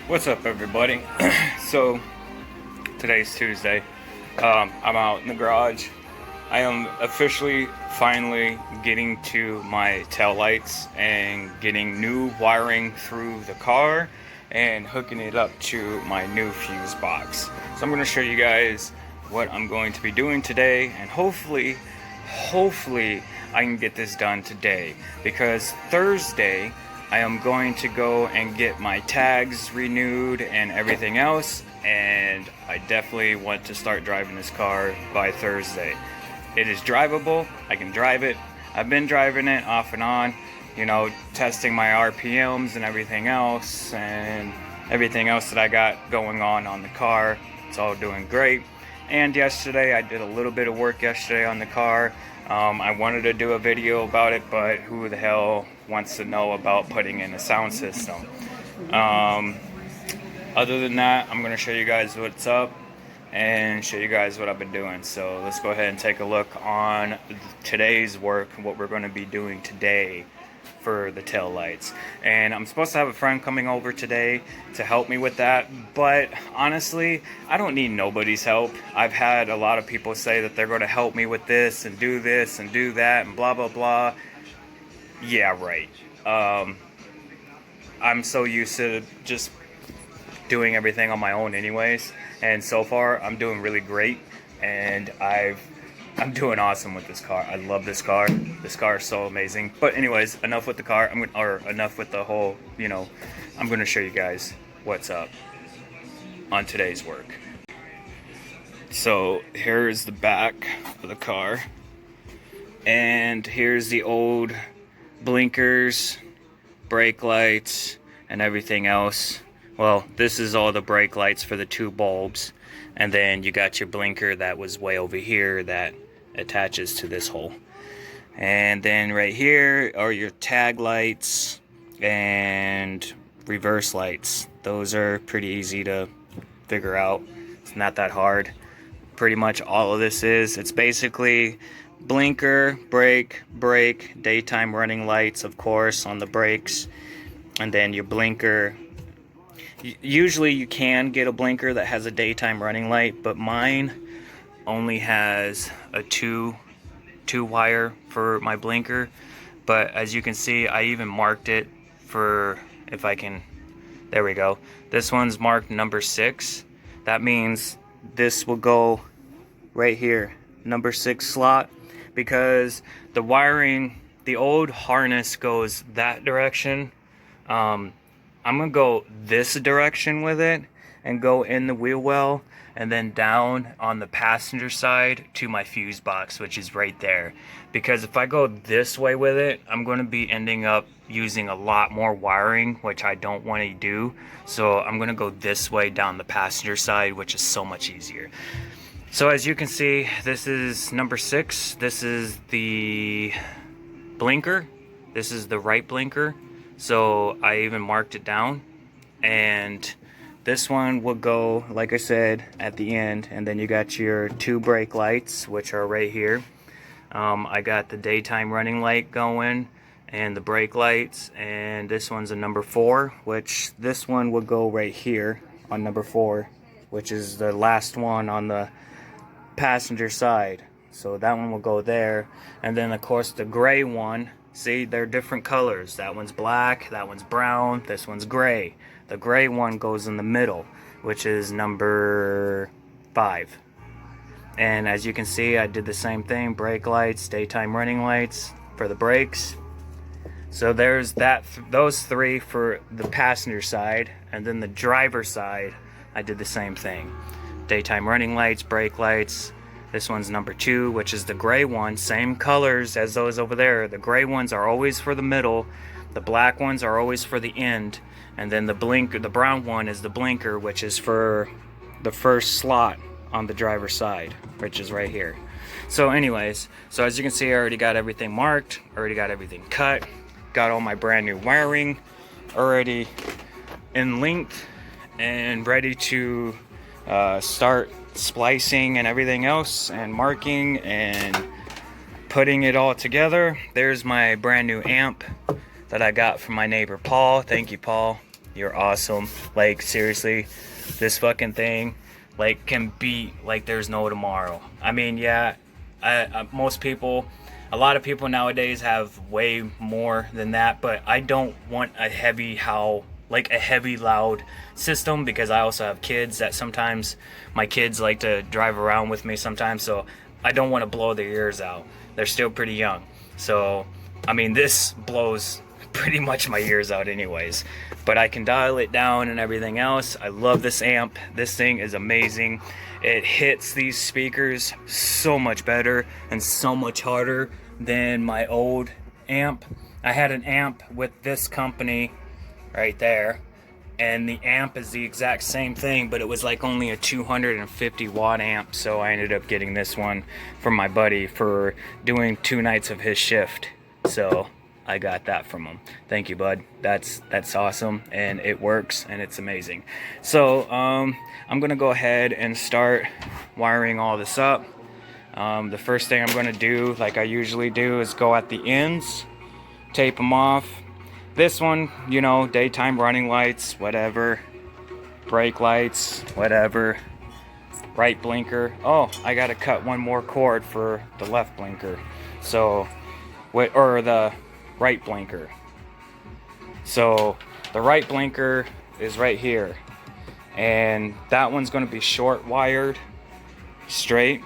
What's up, everybody? So today's Tuesday. I'm out in the garage. I am officially finally getting to my tail lights and getting new wiring through the car and hooking it up to my new fuse box. So I'm going to show you guys what I'm going to be doing today, and hopefully I can get this done today, because Thursday I am going to go and get my tags renewed and everything else, and I definitely want to start driving this car by Thursday. It is drivable. I can drive it. I've been driving it off and on, testing my RPMs and everything else that I got going on the car. It's all doing great. And yesterday I did a little bit of work yesterday on the car. I wanted to do a video about it, but who the hell wants to know about putting in a sound system? Other than that, I'm going to show you guys what's up and show you guys what I've been doing. So let's go ahead and take a look on today's work, what we're going to be doing today for the tail lights. And I'm supposed to have a friend coming over today to help me with that, but honestly, I don't need nobody's help. I've had a lot of people say that they're going to help me with this and do that and blah blah blah. Yeah, right. I'm so used to just doing everything on my own anyways, and so far I'm doing really great, and I'm doing awesome with this car. I love this car. This car is so amazing. But anyways, enough with the car. Enough with the whole, I'm going to show you guys what's up on today's work. So here's the back of the car. And here's the old blinkers, brake lights, and everything else. Well, this is all the brake lights for the two bulbs. And then you got your blinker that was way over here that attaches to this hole. And then right here are your tag lights and reverse lights. Those are pretty easy to figure out. It's not that hard. Pretty much all of this it's basically blinker, brake, daytime running lights, of course, on the brakes. And then your blinker. Usually you can get a blinker that has a daytime running light, but mine only has a two wire for my blinker. But as you can see, I even marked it for, if I can, there we go. This one's marked number 6. That means this will go right here, number 6 slot, because the wiring, the old harness goes that direction. I'm gonna go this direction with it and go in the wheel well and then down on the passenger side to my fuse box, which is right there. Because if I go this way with it, I'm going to be ending up using a lot more wiring, which I don't want to do. So I'm going to go this way down the passenger side, which is so much easier. So as you can see, this is number 6. This is the blinker. This is the right blinker. So I even marked it down, and this one will go, like I said, at the end. And then you got your 2 brake lights, which are right here. I got the daytime running light going and the brake lights, and this one's a number 4, which this one will go right here on number 4, which is the last one on the passenger side. So that one will go there. And then of course the gray one, see, they're different colors. That one's black, that one's brown, this one's gray. The gray one goes in the middle, which is number 5. And as you can see, I did the same thing. Brake lights, daytime running lights for the brakes. So there's those 3 for the passenger side. And then the driver side, I did the same thing. Daytime running lights, brake lights. This one's number 2, which is the gray one. Same colors as those over there. The gray ones are always for the middle. The black ones are always for the end. And then the brown one is the blinker, which is for the first slot on the driver's side, which is right here. So anyways, so as you can see, I already got everything marked, already got everything cut, got all my brand new wiring already in length and ready to start splicing and everything else and marking and putting it all together. There's my brand new amp that I got from my neighbor Paul. Thank you, Paul. You're awesome. Like, seriously, this fucking thing, like, can be like there's no tomorrow. I mean, yeah, most people, a lot of people nowadays have way more than that, but I don't want a heavy like a heavy loud system, because I also have kids that sometimes my kids like to drive around with me sometimes, so I don't want to blow their ears out. They're still pretty young. So, I mean, this blows pretty much my ears out anyways, but I can dial it down and everything else. I love this amp. This thing is amazing. It hits these speakers so much better and so much harder than my old amp. I had an amp with this company right there, and the amp is the exact same thing, but it was like only a 250 watt amp, so I ended up getting this one from my buddy for doing 2 nights of his shift. So I got that from him. Thank you, bud. That's awesome, and it works, and it's amazing. So I'm gonna go ahead and start wiring all this up. The first thing I'm gonna do, like I usually do, is go at the ends, tape them off. This one, you know, daytime running lights, whatever. Brake lights, whatever. Right blinker. Oh, I gotta cut one more cord for the left blinker. So, or the right blinker. So, the right blinker is right here. And that one's gonna be short wired, straight.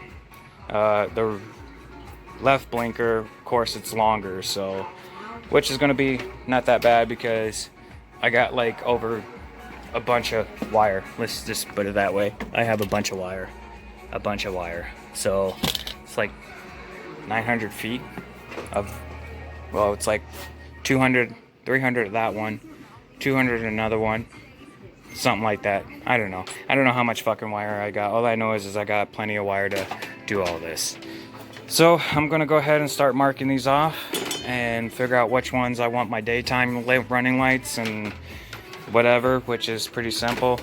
The left blinker, of course, it's longer, so, which is going to be not that bad, because I got like over a bunch of wire. Let's just put it that way. I have a bunch of wire. So it's like 900 feet of, well, it's like 200, 300 of that one, 200 another one, something like that. I don't know how much fucking wire I got. All I know is I got plenty of wire to do all this. So I'm gonna go ahead and start marking these off and figure out which ones I want my daytime running lights and whatever, which is pretty simple.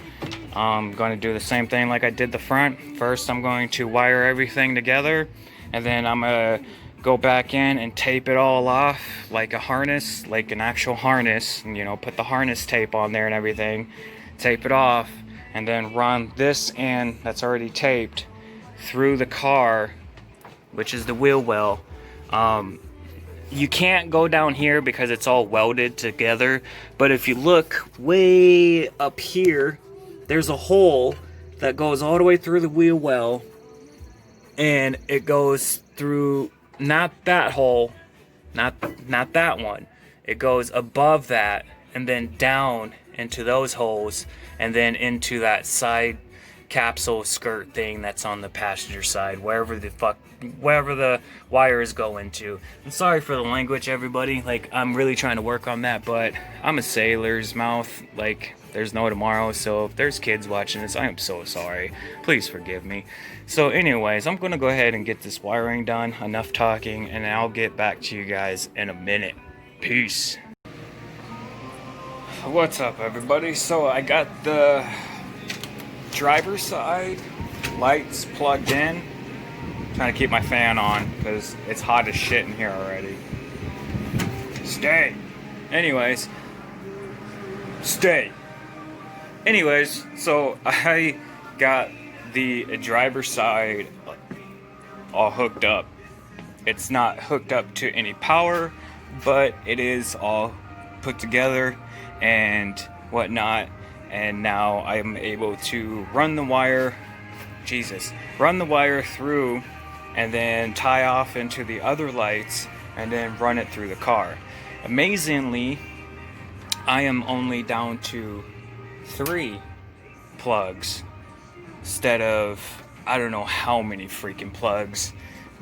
I'm going to do the same thing like I did the front. First, I'm going to wire everything together, and then I'm going to go back in and tape it all off like a harness, like an actual harness, and, you know, put the harness tape on there and everything, tape it off, and then run this end that's already taped through the car, which is the wheel well. You can't go down here because it's all welded together, but if you look way up here, there's a hole that goes all the way through the wheel well, and it goes through, not that hole, not that one. It goes above that and then down into those holes and then into that side capsule skirt thing that's on the passenger side, wherever the wires go into. I'm sorry for the language, everybody. Like, I'm really trying to work on that, but I'm a sailor's mouth. Like, there's no tomorrow, so if there's kids watching this, I am so sorry. Please forgive me. So anyways, I'm gonna go ahead and get this wiring done. Enough talking, and I'll get back to you guys in a minute. Peace. What's up, everybody? So I got the driver's side lights plugged in. Trying to keep my fan on because it's hot as shit in here already. Stay. Anyways, so I got the driver's side all hooked up. It's not hooked up to any power, but it is all put together and whatnot. And now I'm able to run the wire through and then tie off into the other lights and then run it through the car. Amazingly, I am only down to 3 plugs instead of I don't know how many freaking plugs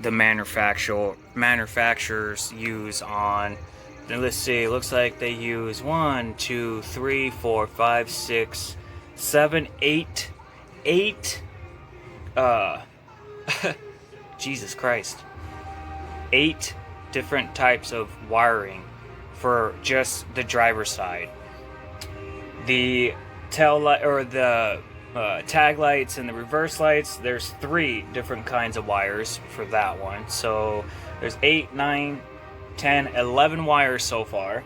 the manufacturers use on. Let's see, it looks like they use 1, 2, 3, 4, 5, 6, 7, 8, Jesus Christ, 8 different types of wiring for just the driver's side. The tail light, or the tag lights and the reverse lights, there's 3 different kinds of wires for that one. So there's 8, 9, 10, 11 wires so far.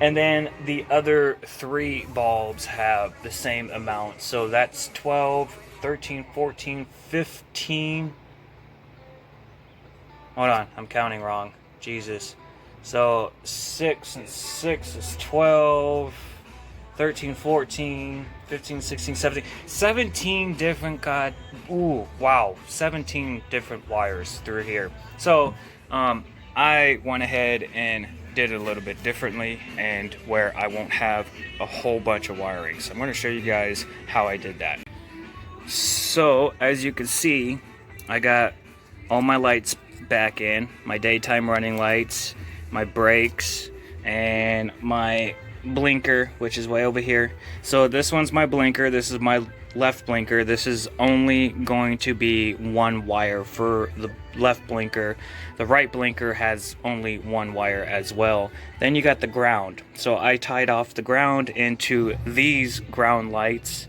And then the other 3 bulbs have the same amount. So that's 12, 13, 14, 15. Hold on, I'm counting wrong. Jesus. So 6 and 6 is 12, 13, 14, 15, 16, 17. 17 different, God, ooh, wow. 17 different wires through here. So, I went ahead and did it a little bit differently, and where I won't have a whole bunch of wiring. So I'm going to show you guys how I did that. So as you can see, I got all my lights back in, my daytime running lights, my brakes, and my blinker, which is way over here. So this one's my blinker, this is my left blinker. This is only going to be 1 wire for the left blinker. The right blinker has only 1 wire as well. Then you got the ground. So I tied off the ground into these ground lights.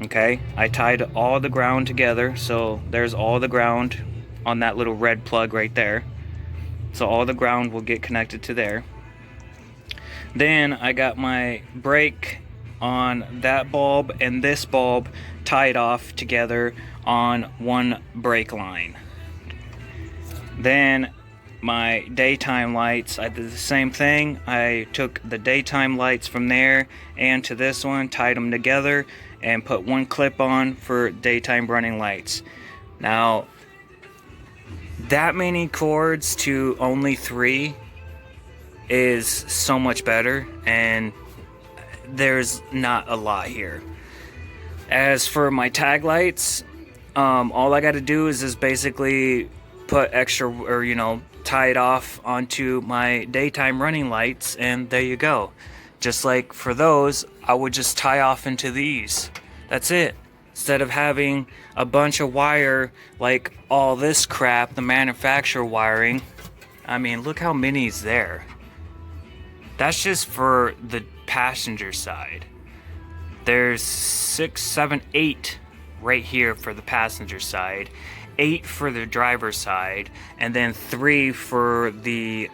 Okay, I tied all the ground together, so there's all the ground on that little red plug right there. So all the ground will get connected to there. Then I got my brake on that bulb and this bulb tied off together on 1 brake line. Then my daytime lights, I did the same thing. I took the daytime lights from there and to this one, tied them together, and put 1 clip on for daytime running lights. Now, that many cords to only 3 is so much better, and there's not a lot here. As for my tag lights, all I got to do is just basically put extra, or tie it off onto my daytime running lights, and there you go. Just like for those, I would just tie off into these. That's it. Instead of having a bunch of wire like all this crap, the manufacturer wiring. I mean, look how many's there. That's just for the passenger side. There's 6, 7, 8 right here for the passenger side, 8 for the driver's side, and then 3 for the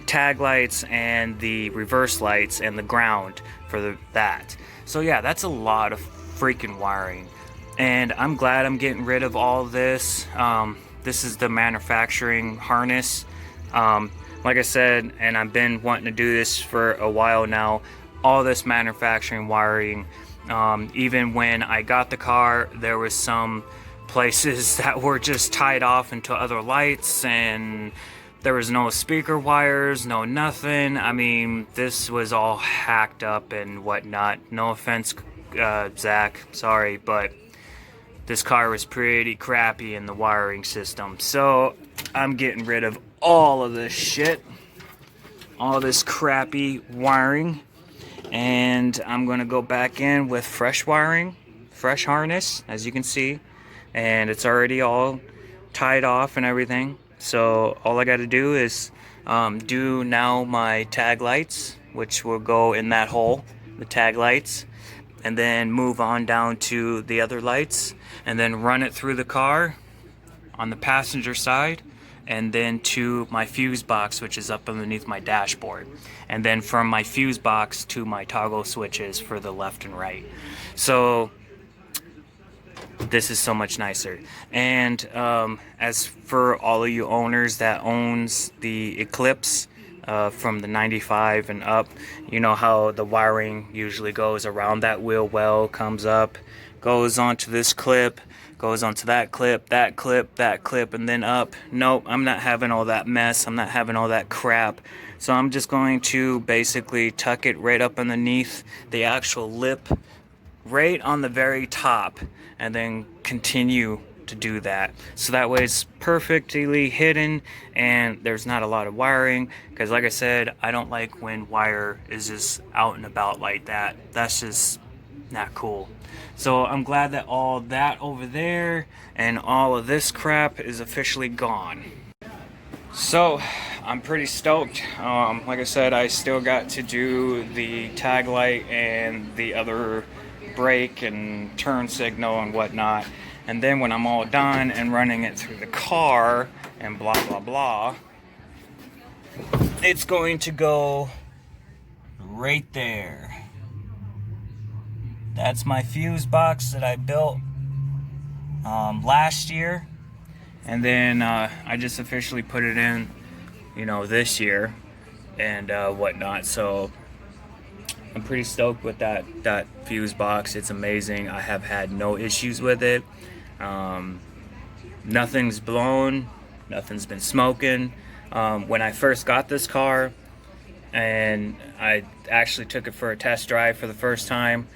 tag lights and the reverse lights and the ground for that. So yeah, that's a lot of freaking wiring, and I'm glad I'm getting rid of all of this. This is the manufacturing harness. Like I said, and I've been wanting to do this for a while now, all this manufacturing wiring. Even when I got the car, there was some places that were just tied off into other lights, and there was no speaker wires, no nothing. I mean, this was all hacked up and whatnot. No offense, Zach, sorry, but this car was pretty crappy in the wiring system. So I'm getting rid of all of this shit, all this crappy wiring, and I'm gonna go back in with fresh wiring, fresh harness, as you can see, and it's already all tied off and everything. So all I got to do is do now my tag lights, which will go in that hole, the tag lights, and then move on down to the other lights, and then run it through the car on the passenger side, and then to my fuse box, which is up underneath my dashboard, and then from my fuse box to my toggle switches for the left and right. So this is so much nicer. And as for all of you owners that owns the Eclipse from the 95 and up, you know how the wiring usually goes around that wheel well, comes up, goes onto this clip, goes onto that clip, that clip, that clip, and then up. Nope, I'm not having all that mess. I'm not having all that crap. So I'm just going to basically tuck it right up underneath the actual lip, right on the very top, and then continue to do that. So that way it's perfectly hidden and there's not a lot of wiring, because like I said, I don't like when wire is just out and about like that. That's just not cool. So I'm glad that all that over there and all of this crap is officially gone. So I'm pretty stoked. Like I said, I still got to do the tag light and the other brake and turn signal and whatnot. And then when I'm all done and running it through the car and blah blah blah, it's going to go right there. That's my fuse box that I built last year, and then I just officially put it in, you know, this year and whatnot. So I'm pretty stoked with that fuse box. It's amazing. I have had no issues with it. Nothing's blown, nothing's been smoking. When I first got this car and I actually took it for a test drive for the first time,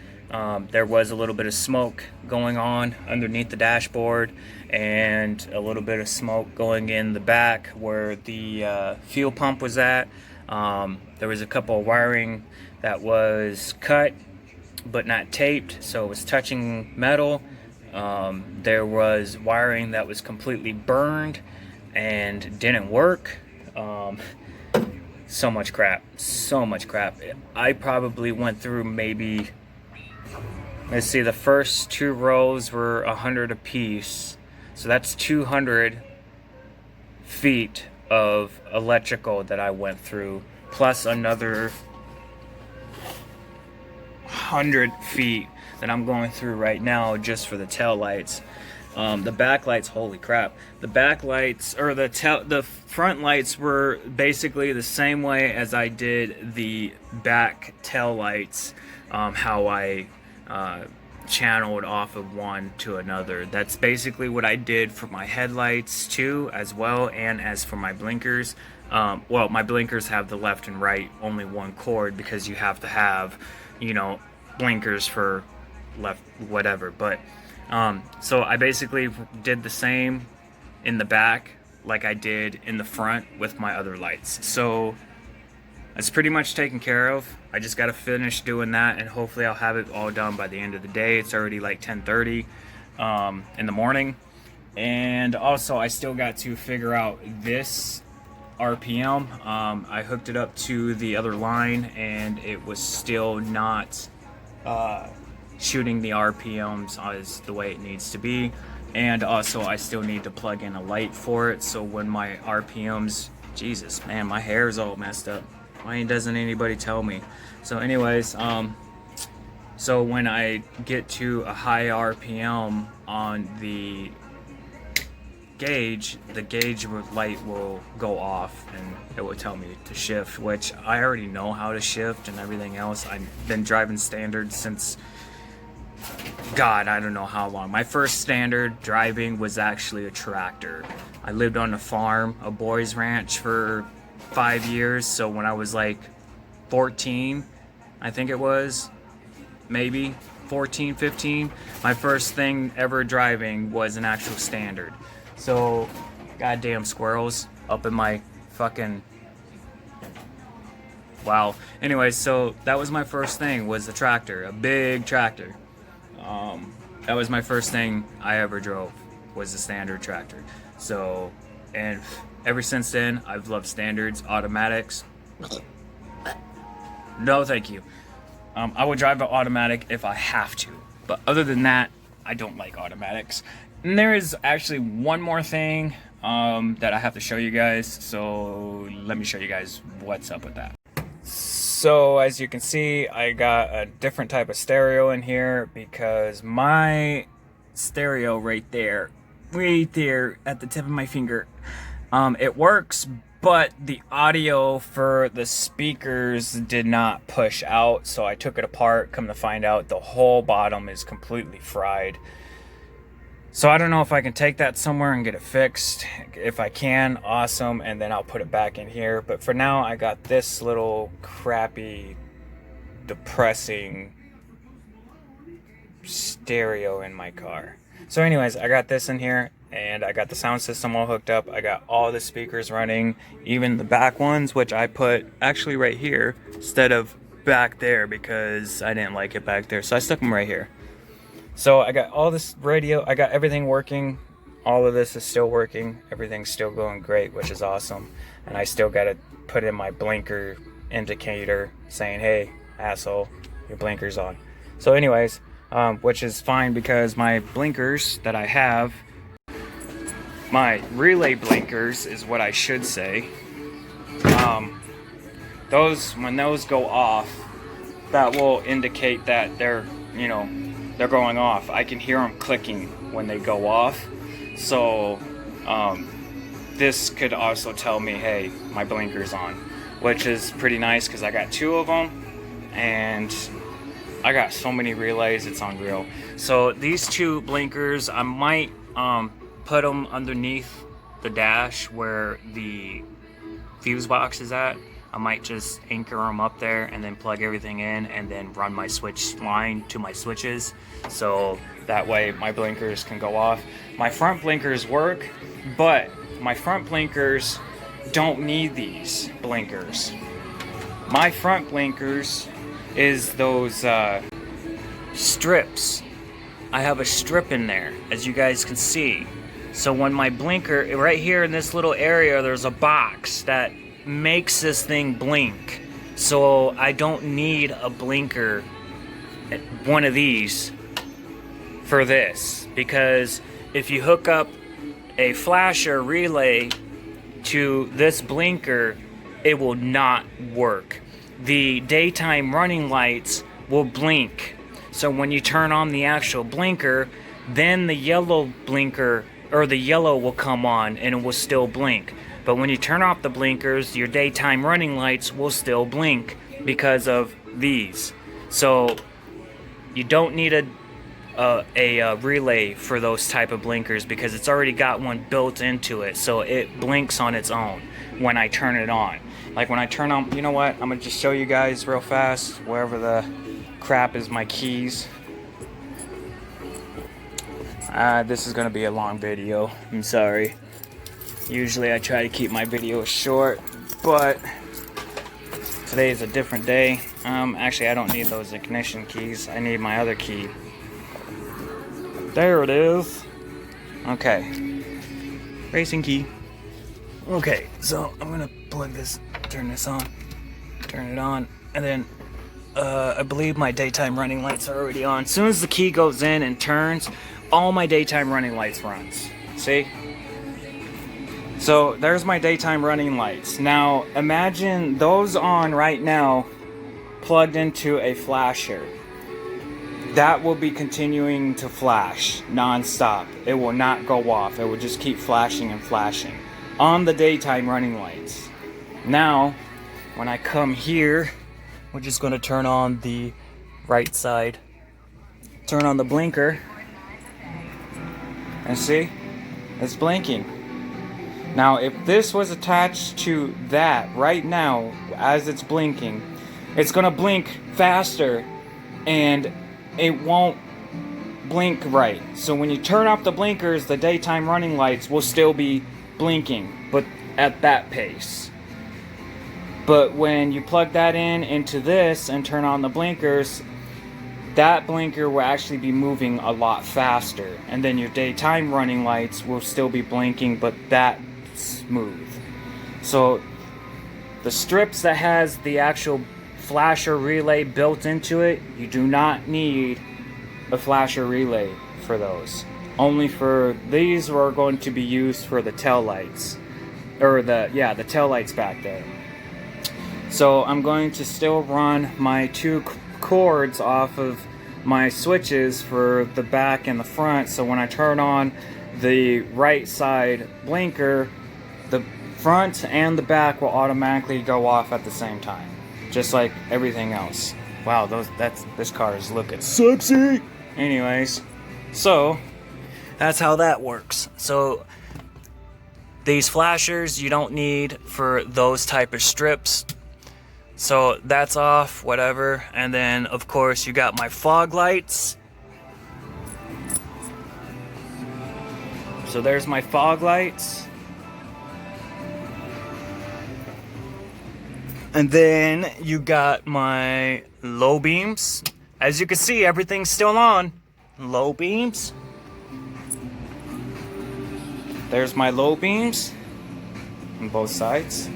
there was a little bit of smoke going on underneath the dashboard and a little bit of smoke going in the back where the fuel pump was at. There was a couple of wiring that was cut but not taped, so it was touching metal. There was wiring that was completely burned and didn't work. So much crap. I probably went through maybe, let's see, the first 2 rows were 100 a piece, so that's 200 feet of electrical that I went through, plus another 100 feet that I'm going through right now just for the tail lights. The back lights, holy crap. The back lights, or the front lights were basically the same way as I did the back tail lights, how I channeled off of one to another. That's basically what I did for my headlights too, as well, and as for my blinkers. Well, my blinkers have the left and right, only one cord, because you have to have, you know, blinkers for left whatever. But so I basically did the same in the back like I did in the front with my other lights. So it's pretty much taken care of. I just got to finish doing that, and hopefully I'll have it all done by the end of the day. It's already like 10:30 in the morning. And also I still got to figure out this RPM. I hooked it up to the other line and it was still not shooting the RPMs as the way it needs to be. And also I still need to plug in a light for it, so when my RPMs, Jesus man, my hair is all messed up. Why doesn't anybody tell me? So anyways, so when I get to a high RPM on the gauge light will go off and it will tell me to shift, which I already know how to shift and everything else. I've been driving standard since, God, I don't know how long. My first standard driving was actually a tractor. I lived on a farm, a boys ranch, for 5 years. So when I was like 14, I think it was, maybe 14, 15, my first thing ever driving was an actual standard. So, goddamn squirrels up in my fucking, wow. Anyways, so that was my first thing, was the tractor, a big tractor. That was my first thing I ever drove, was the standard tractor. So, and ever since then, I've loved standards, automatics. No, thank you. I would drive an automatic if I have to, but other than that, I don't like automatics. And there is actually one more thing that I have to show you guys, so let me show you guys what's up with that. So as you can see, I got a different type of stereo in here because my stereo right there at the tip of my finger, it works, but the audio for the speakers did not push out, so I took it apart. Come to find out, the whole bottom is completely fried. So I don't know if I can take that somewhere and get it fixed. If I can, awesome, and then I'll put it back in here. But for now, I got this little crappy, depressing stereo in my car. So anyways, I got this in here, and I got the sound system all hooked up. I got all the speakers running, even the back ones, which I put actually right here instead of back there because I didn't like it back there. So I stuck them right here. So I got all this radio, I got everything working. All of this is still working. Everything's still going great, which is awesome. And I still got to put in my blinker indicator saying, hey, asshole, your blinker's on. So anyways, which is fine because my blinkers that I have, my relay blinkers is what I should say. When those go off, that will indicate that they're, you know, they're going off. I can hear them clicking when they go off. So this could also tell me, hey, my blinker's on, which is pretty nice because I got 2 of them and I got so many relays, it's unreal. So these 2 blinkers, I might put them underneath the dash where the fuse box is at. I might just anchor them up there and then plug everything in and then run my switch line to my switches, so that way my blinkers can go off. My front blinkers work, but my front blinkers don't need these blinkers. My front blinkers is those strips. I have a strip in there, as you guys can see. So when my blinker, right here in this little area, there's a box that makes this thing blink. So I don't need a blinker, one of these, for this. Because if you hook up a flasher relay to this blinker, it will not work. The daytime running lights will blink. So when you turn on the actual blinker, then the yellow blinker, or the yellow will come on and it will still blink. But when you turn off the blinkers, your daytime running lights will still blink because of these. So you don't need a relay for those type of blinkers because it's already got one built into it, so it blinks on its own when I turn it on. Like when I turn on, you know what, I'm gonna just show you guys real fast wherever the crap is my keys. This is gonna be a long video, I'm sorry. Usually I try to keep my videos short, but today is a different day. Actually I don't need those ignition keys, I need my other key. There it is. Okay, racing key. Okay, so I'm gonna plug this, turn this on, turn it on, and then I believe my daytime running lights are already on. As soon as the key goes in and turns, all my daytime running lights runs. See? So there's my daytime running lights. Now imagine those on right now plugged into a flasher. That will be continuing to flash non-stop. It will not go off. It will just keep flashing and flashing on the daytime running lights. Now, when I come here, we're just going to turn on the right side. Turn on the blinker. And see? It's blinking. Now, if this was attached to that right now, as it's blinking, it's going to blink faster and it won't blink right. So when you turn off the blinkers, the daytime running lights will still be blinking, but at that pace. But when you plug that in into this and turn on the blinkers, that blinker will actually be moving a lot faster. And then your daytime running lights will still be blinking, but that smooth. So the strips that has the actual flasher relay built into it, you do not need a flasher relay for those. Only for these are going to be used for the tail lights, or the tail lights back there. So I'm going to still run my 2 cords off of my switches for the back and the front, so when I turn on the right side blinker, the front and the back will automatically go off at the same time, just like everything else. Wow, this car is looking sexy. Anyways, so that's how that works. So these flashers you don't need for those type of strips. So that's off, whatever. And then of course you got my fog lights. So there's my fog lights. And then you got my low beams. As you can see, everything's still on. Low beams. There's my low beams on both sides.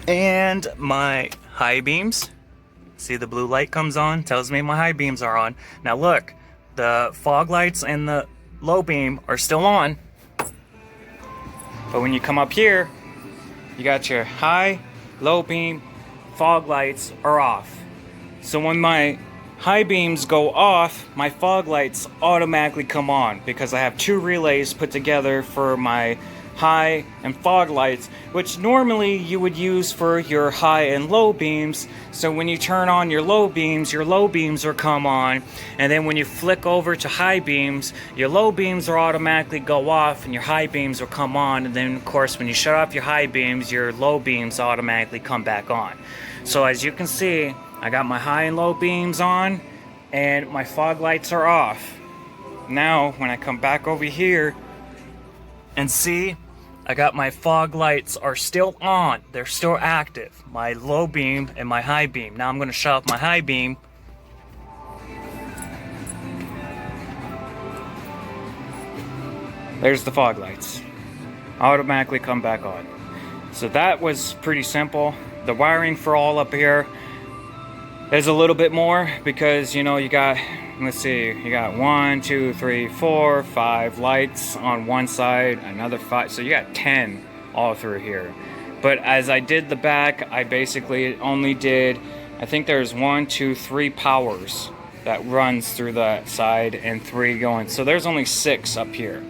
And my high beams. See, the blue light comes on, tells me my high beams are on. Now look, the fog lights and the low beam are still on. But when you come up here, you got your high low beam, fog lights are off. So when my high beams go off, my fog lights automatically come on because I have two relays put together for my high and fog lights, which normally you would use for your high and low beams. So when you turn on your low beams will come on, and then when you flick over to high beams, your low beams will automatically go off and your high beams will come on, and then of course when you shut off your high beams, your low beams automatically come back on. So as you can see, I got my high and low beams on and my fog lights are off. Now when I come back over here and see, I got my fog lights are still on. They're still active. My low beam and my high beam. Now I'm going to shut off my high beam. There's the fog lights. Automatically come back on. So that was pretty simple. The wiring for all up here is a little bit more because, you know, you got, let's see, you got 1, 2, 3, 4, 5 lights on one side, another 5, so you got 10 all through here. But as I did the back, I basically only did, I think there's 1, 2, 3 powers that runs through that side and 3 going, so there's only 6 up here.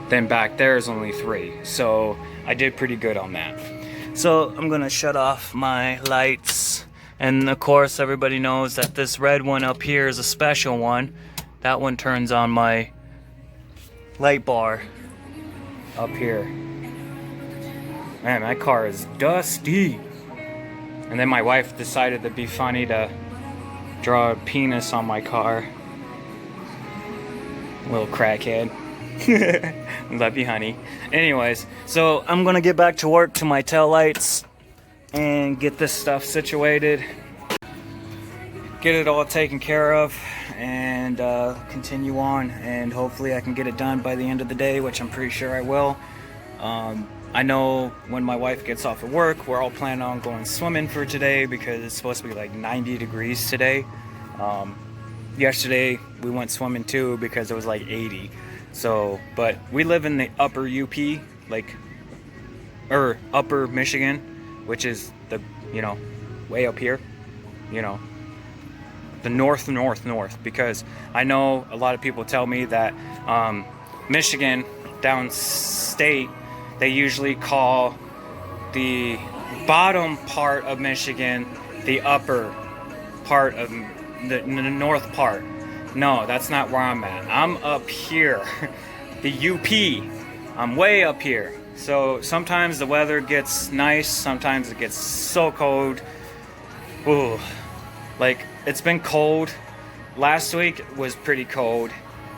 Then back there's only 3, so I did pretty good on that. So I'm gonna shut off my lights. And of course everybody knows that this red one up here is a special one. That one turns on my light bar up here. Man, my car is dusty. And then my wife decided it'd be funny to draw a penis on my car. Little crackhead. Love you, honey. Anyways, so I'm gonna get back to work to my tail lights and get this stuff situated, get it all taken care of, and continue on, and hopefully I can get it done by the end of the day, which I'm pretty sure I will. I know when my wife gets off of work, we're all planning on going swimming for today because it's supposed to be like 90 degrees today. Yesterday we went swimming too because it was like 80. So, but we live in the upper UP, upper Michigan, which is the, you know, way up here, you know, the north, because I know a lot of people tell me that Michigan, downstate, they usually call the bottom part of Michigan the upper part of the north part. No, that's not where I'm at. I'm up here, the UP. I'm way up here. So sometimes the weather gets nice, sometimes it gets so cold. Ooh, like it's been cold. Last week was pretty cold.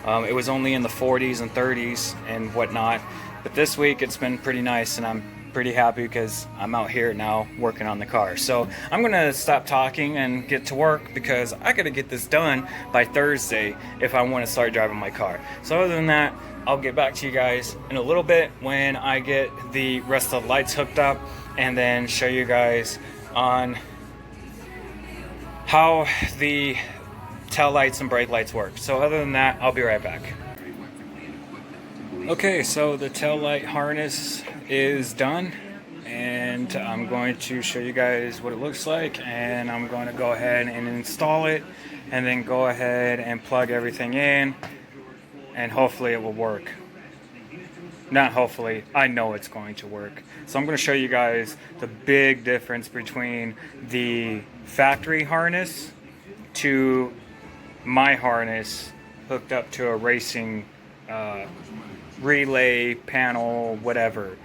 It was only in the 40s and 30s and whatnot. But this week it's been pretty nice, and I'm pretty happy because I'm out here now working on the car. So I'm gonna stop talking and get to work because I gotta get this done by Thursday if I want to start driving my car. So other than that, I'll get back to you guys in a little bit when I get the rest of the lights hooked up, and then show you guys on how the tail lights and brake lights work. So other than that, I'll be right back. Okay, so the tail light harness is done, and I'm going to show you guys what it looks like, and I'm going to go ahead and install it, and then go ahead and plug everything in, and hopefully it will work. Not hopefully, I know it's going to work. So I'm going to show you guys the big difference between the factory harness to my harness hooked up to a racing relay panel, whatever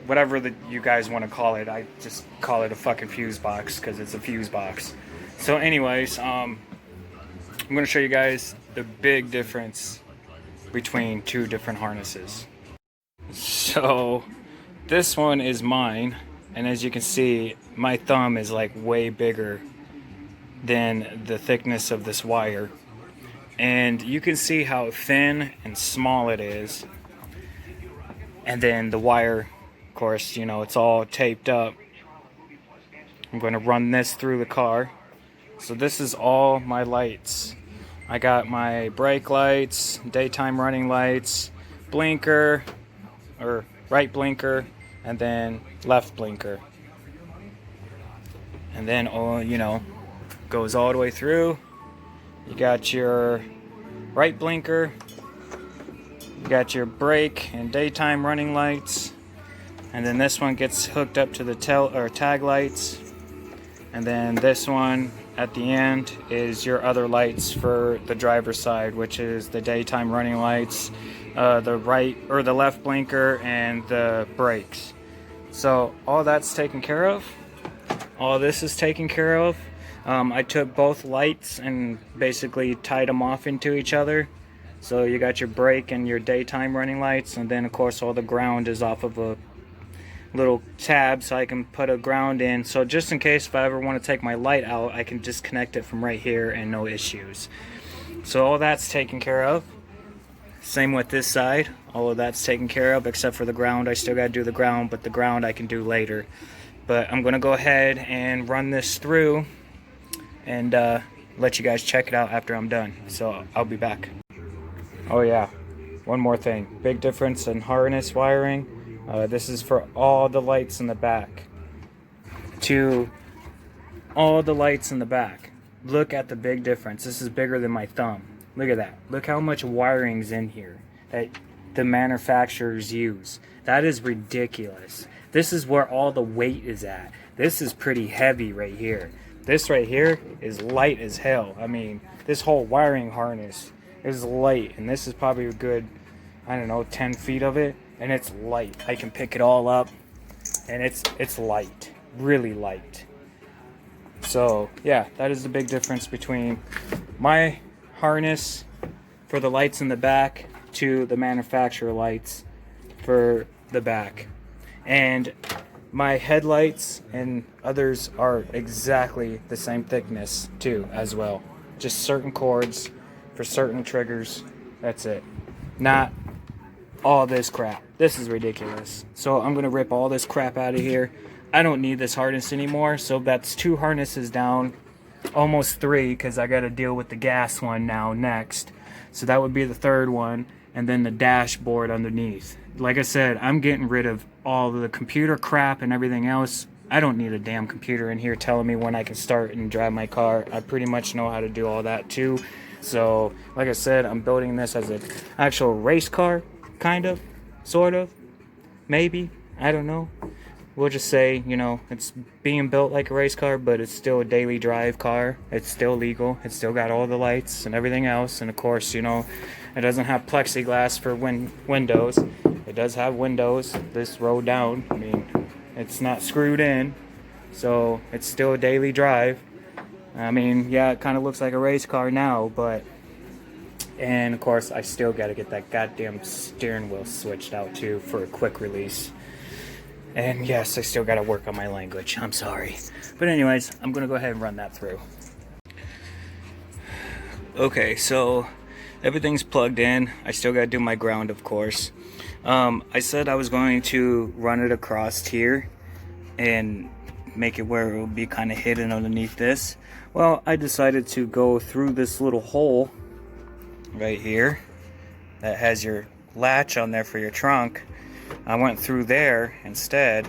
that you guys want to call it. I just call it a fucking fuse box because it's a fuse box. So anyways, I'm going to show you guys the big difference between two different harnesses. So this one is mine, and as you can see, my thumb is like way bigger than the thickness of this wire, and you can see how thin and small it is. And then the wire, of course, you know, it's all taped up. I'm going to run this through the car. So this is all my lights. I got my brake lights, daytime running lights, blinker, or right blinker, and then left blinker. And then, oh, you know, goes all the way through. You got your right blinker, you got your brake and daytime running lights, and then this one gets hooked up to the tag lights, and then this one at the end is your other lights for the driver's side, which is the daytime running lights, the right or the left blinker, and the brakes. So all that's taken care of. All this is taken care of. I took both lights and basically tied them off into each other. So you got your brake and your daytime running lights, and then of course all the ground is off of a little tab, so I can put a ground in. So just in case if I ever want to take my light out, I can disconnect it from right here and no issues. So all that's taken care of. Same with this side. All of that's taken care of except for the ground. I still got to do the ground, but the ground I can do later. But I'm going to go ahead and run this through and let you guys check it out after I'm done. So I'll be back. Oh yeah, one more thing. Big difference in harness wiring. This is for all the lights in the back. To all the lights in the back. Look at the big difference. This is bigger than my thumb. Look at that. Look how much wiring's in here that the manufacturers use. That is ridiculous. This is where all the weight is at. This is pretty heavy right here. This right here is light as hell. I mean, this whole wiring harness is light, and this is probably a good, I don't know, 10 feet of it, and it's light. I can pick it all up, and it's light, really light. So yeah, that is the big difference between my harness for the lights in the back to the manufacturer lights for the back. And my headlights and others are exactly the same thickness too as well. Just certain cords for certain triggers. That's it. Not all this crap. This is ridiculous. So I'm gonna rip all this crap out of here. I don't need this harness anymore. So that's 2 harnesses down, almost 3, because I got to deal with the gas one now next. So that would be the 3rd one, and then the dashboard underneath. Like I said, I'm getting rid of all the computer crap and everything else. I don't need a damn computer in here telling me when I can start and drive my car. I pretty much know how to do all that too. So like I said, I'm building this as an actual race car, kind of, sort of, maybe, I don't know. We'll just say, you know, it's being built like a race car, but it's still a daily drive car. It's still legal. It's still got all the lights and everything else. And of course, you know, it doesn't have plexiglass for windows. It does have windows. This roll down, I mean, it's not screwed in. So it's still a daily drive. I mean, yeah, it kind of looks like a race car now, but... And of course, I still got to get that goddamn steering wheel switched out too for a quick release. And yes, I still got to work on my language. I'm sorry. But anyways, I'm going to go ahead and run that through. Okay, so everything's plugged in. I still got to do my ground, of course. I said I was going to run it across here and make it where it will be kind of hidden underneath this. Well, I decided to go through this little hole right here that has your latch on there for your trunk. I went through there instead,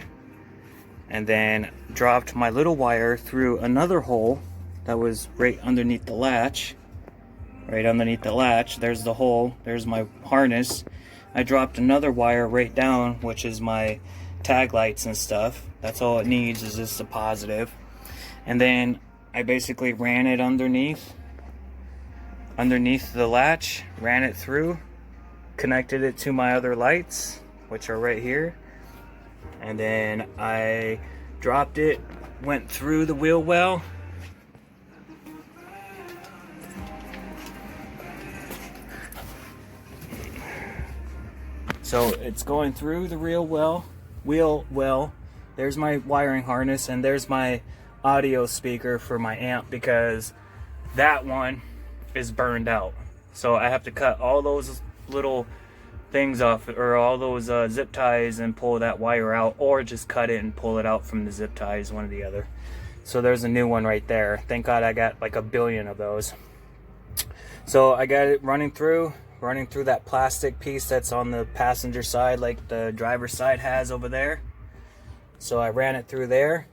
and then dropped my little wire through another hole that was right underneath the latch. Right underneath the latch, there's the hole, there's my harness. I dropped another wire right down, which is my tag lights and stuff. That's all it needs, is just a positive. And then I basically ran it underneath the latch, ran it through, connected it to my other lights, which are right here, and then I dropped it, went through the wheel well, so it's going through the wheel well. There's my wiring harness, and there's my audio speaker for my amp, because that one is burned out, so I have to cut all those little things off, or all those zip ties, and pull that wire out, or just cut it and pull it out from the zip ties, one or the other. So there's a new one right there. Thank God I got like a billion of those. So I got it running through that plastic piece that's on the passenger side, like the driver's side has over there. So I ran it through there,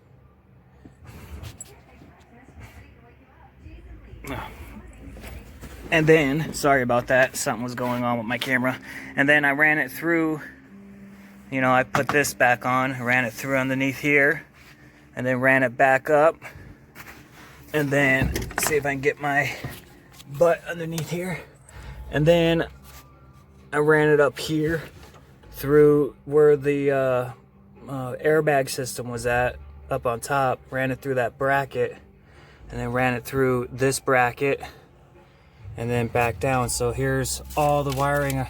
And then, sorry about that, something was going on with my camera. And then I ran it through, you know, I put this back on, ran it through underneath here, and then ran it back up. And then, see if I can get my butt underneath here. And then I ran it up here through where the airbag system was at, up on top, ran it through that bracket, and then ran it through this bracket, and then back down. So here's all the wiring.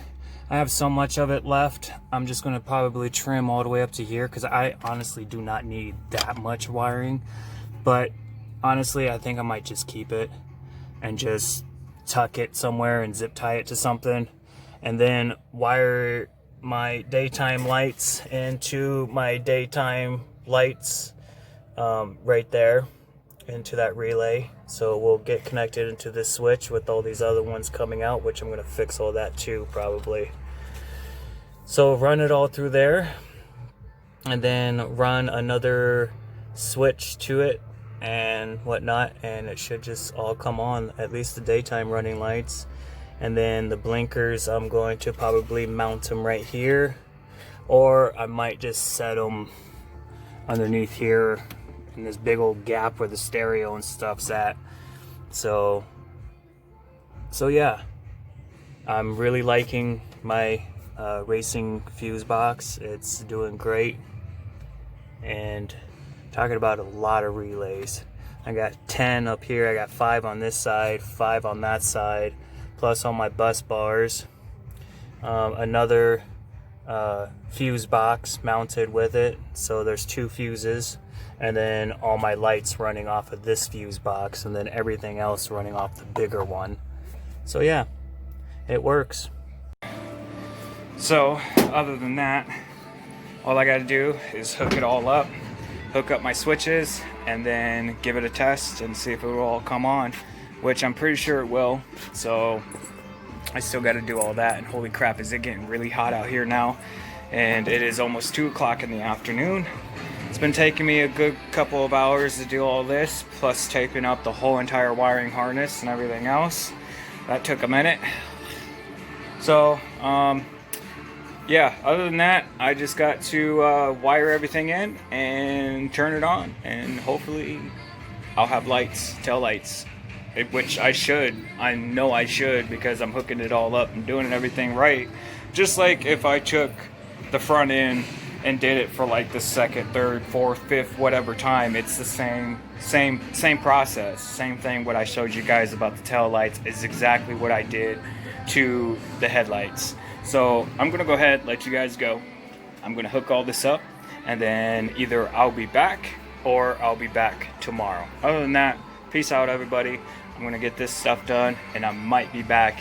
I have so much of it left. I'm just gonna probably trim all the way up to here because I honestly do not need that much wiring. But honestly, I think I might just keep it and just tuck it somewhere and zip tie it to something, and then wire my daytime lights into my daytime lights right there into that relay. So we'll get connected into this switch with all these other ones coming out, which I'm going to fix all that too probably. So run it all through there and then run another switch to it and whatnot, and it should just all come on, at least the daytime running lights. And then the blinkers, I'm going to probably mount them right here, or I might just set them underneath here in this big old gap where the stereo and stuff's at. So yeah, I'm really liking my racing fuse box. It's doing great, and talking about a lot of relays. I got 10 up here, I got 5 on this side, 5 on that side, plus all my bus bars, another fuse box mounted with it, so there's 2 fuses, and then all my lights running off of this fuse box, and then everything else running off the bigger one. So yeah, it works. So other than that, all I got to do is hook it all up, hook up my switches, and then give it a test and see if it will all come on, which I'm pretty sure it will. So I still got to do all that, and holy crap, is it getting really hot out here now. And it is almost 2 o'clock in the afternoon. It's been taking me a good couple of hours to do all this, plus taping up the whole entire wiring harness and everything else. That took a minute. So yeah, other than that, I just got to wire everything in and turn it on, and hopefully I'll have lights, tail lights, which I should. I know I should, because I'm hooking it all up and doing everything right. Just like if I took the front end and did it for like the second, third, fourth, fifth, whatever time, it's the same process. Same thing what I showed you guys about the tail lights is exactly what I did to the headlights. So I'm gonna go ahead, let you guys go. I'm gonna hook all this up, and then either I'll be back or I'll be back tomorrow. Other than that, peace out everybody. I'm gonna get this stuff done, and I might be back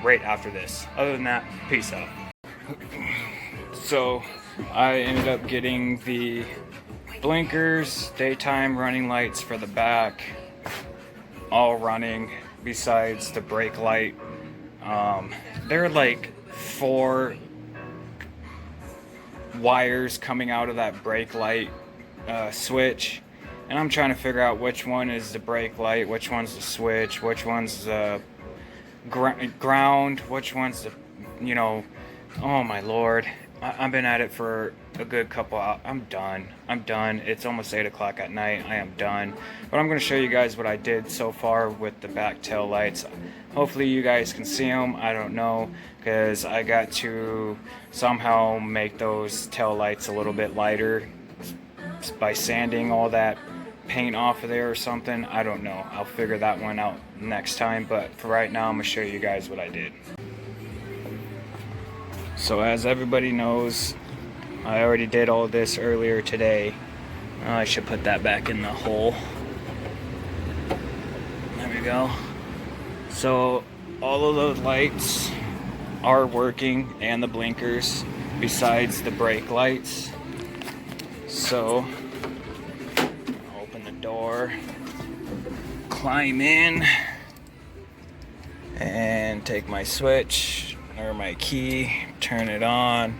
right after this. Other than that, peace out. So I ended up getting the blinkers, daytime running lights for the back, all running besides the brake light. There are like 4 wires coming out of that brake light switch, and I'm trying to figure out which one is the brake light, which one's the switch, which one's the ground, which one's the, you know, oh my lord. I've been at it for a good couple hours. I'm done. It's almost 8 o'clock at night. I am done. But I'm going to show you guys what I did so far with the back tail lights. Hopefully you guys can see them. I don't know, because I got to somehow make those tail lights a little bit lighter by sanding all that paint off of there or something. I don't know. I'll figure that one out next time. But for right now, I'm going to show you guys what I did. So as everybody knows, I already did all this earlier today. I should put that back in the hole. There we go. So all of those lights are working, and the blinkers, besides the brake lights. So I'll open the door, climb in, and take my switch or my key, turn it on,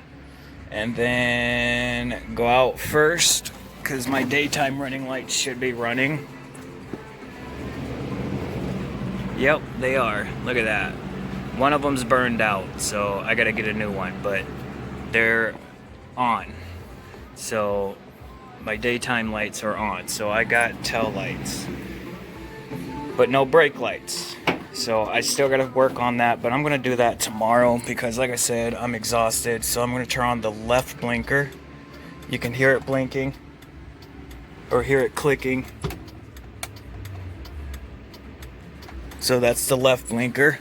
and then go out first, because my daytime running lights should be running. Yep, they are. Look at that. One of them's burned out, so I gotta get a new one, but they're on. So my daytime lights are on. So I got tail lights, but no brake lights. So I still gotta work on that, but I'm gonna do that tomorrow because like I said, I'm exhausted. So I'm gonna turn on the left blinker. You can hear it blinking or hear it clicking. So that's the left blinker.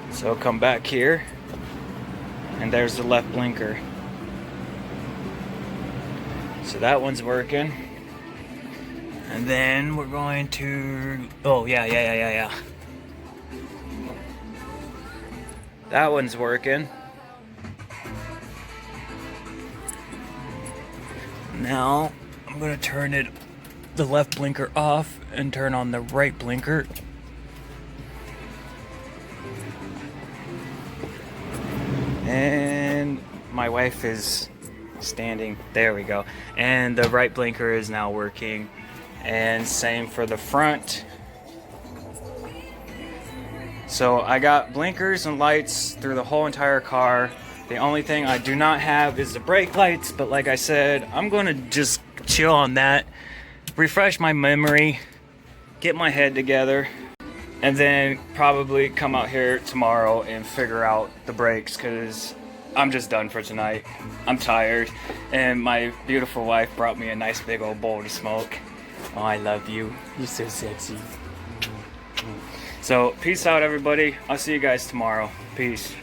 So come back here, and there's the left blinker. So that one's working. And then we're going to, oh yeah. That one's working. Now I'm gonna turn the left blinker off and turn on the right blinker. And my wife is standing, there we go. And the right blinker is now working. And same for the front. So I got blinkers and lights through the whole entire car. The only thing I do not have is the brake lights, but like I said, I'm gonna just chill on that, refresh my memory, get my head together, and then probably come out here tomorrow and figure out the brakes, because I'm just done for tonight. I'm tired, and my beautiful wife brought me a nice big old bowl to smoke. Oh, I love you. You're so sexy. So, peace out, everybody. I'll see you guys tomorrow. Peace.